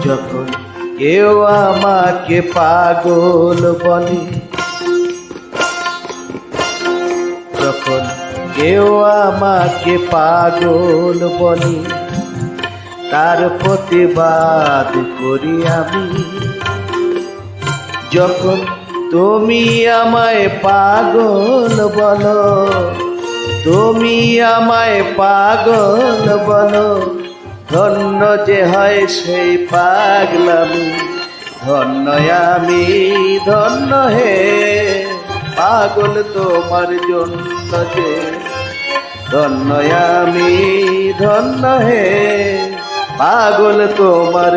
যখন কেউ আমাকে পাগল বলে, যখন কেউ আমাকে পাগল বলে, তার প্রতিবাদ করি আমি। যখন তুমি আমায় পাগল বলো, তুমি আমায় পাগল বলো, ধন্য যে হয় সেই পাগলামি। ধন্য আমি, ধন্য হে, পাগল তোমার জন্য যে। ধন্য আমি, ধন্য হে, পাগল তোমার